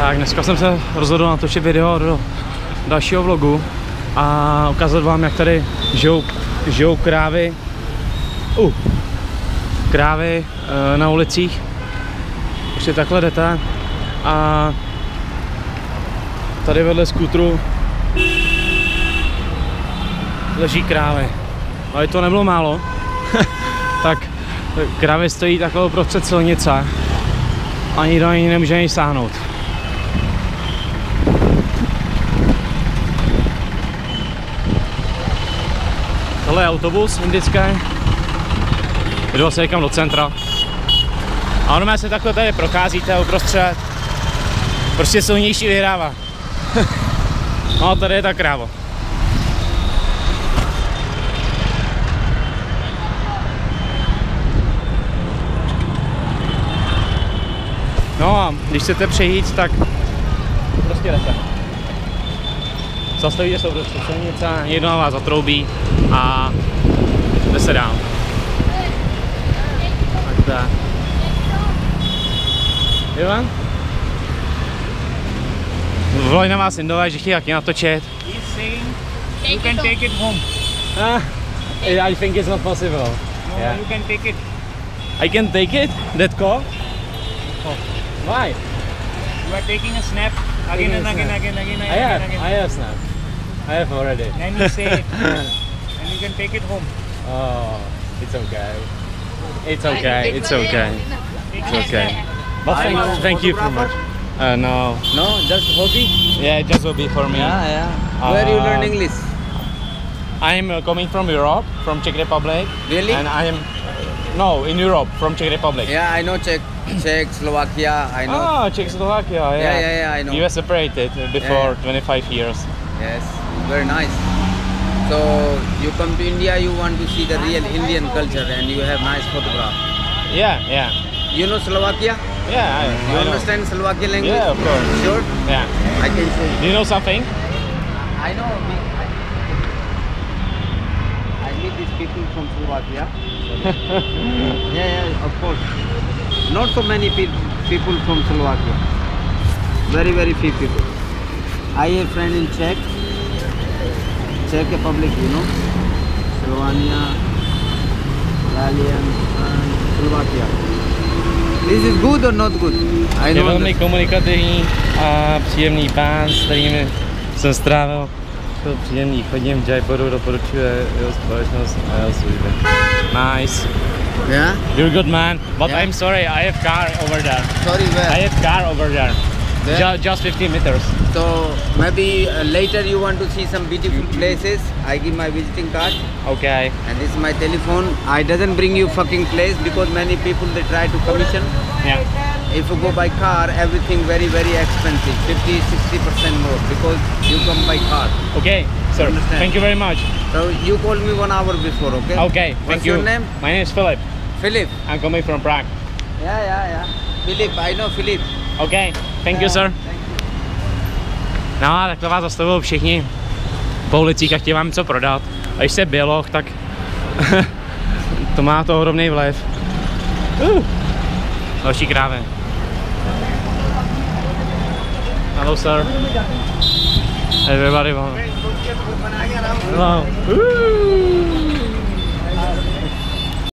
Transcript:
Tak dneska jsem se rozhodl natočit video do dalšího vlogu a ukázat vám, jak tady žijou krávy, krávy na ulicích. Když takhle jdete a tady vedle skútru leží krávy. Ale to nebylo málo, tak krávy stojí takhle uprostřed silnice a nikdo ani nemůže ani sáhnout. Tohle je autobus indický, jdu se někam do centra a ono se takhle tady procházíte uprostřed, prostě silnější vyhrává. No tady je ta kráva. No a když chcete přejít, tak prostě jdete. Zastavíte se do silnice, někdo na vás zatroubí a jde se dál. Tak. Ivan? Volali na vás Indové, že chtějí taky natočit. You can take it home. I think it's not possible. No, Yeah. you can take it. I can take it? That car? Oh. Why? You are taking a snap again and again, again. I have snap. I have already. Then you say it, and you can take it home. Oh, it's okay. It's okay. It's okay. It's okay. But thank you very much. No. No, just hobby? Yeah, just will be for me. Yeah. Where you learn English? I'm coming from Europe, from Czech Republic. Really? And I am no in Europe, from Czech Republic. Yeah, I know Czech, Slovakia, I know. Ah, Czechoslovakia. Yeah, I know. You were separated before 25 years. Yes, very nice. So you come to India, you want to see the real Indian culture, and you have nice photograph. Yeah. You know Slovakia? Yeah, You I know. understand Slovakian language? Yeah, of course. Sure? Yeah. I can show you. Do you know something? I know. I meet these people from Slovakia. Yeah, of course. Not so many people from Slovakia. Very few people. I have a friend in Czech Republic, you know, Slovenia, Italian, and Slovakia. This is good or not good? I Je know. velmi komunikativní a příjemný pán, s kterým jsem strávil příjemný chodím v Jaiporu, doporučuje jeho společnost a jeho služby. Nice. Yeah? You're a good man, but Yeah. I'm sorry, I have car over there. Sorry, where? I have car over there. Where? Just 50 meters. So maybe later you want to see some beautiful places. I give my visiting card. Okay. And this is my telephone. I doesn't bring you fucking place because many people they try to commission. Yeah. If you go by car, everything very expensive, 50-60% more because you come by car. Okay, sir. Understand. Thank you very much. So you call me 1 hour before, okay? Okay, What's thank you. your name? My name is Philip. Philip. I'm coming from Prague. Yeah. Philip, I know Philip. Okay, thank you, sir. No a takhle vás zastavují všichni po ulicích a chtějí vám něco prodat. A když jste běloch, tak to má to ohromný vliv. Další krávy. Hello, sir. Everybody. Hello.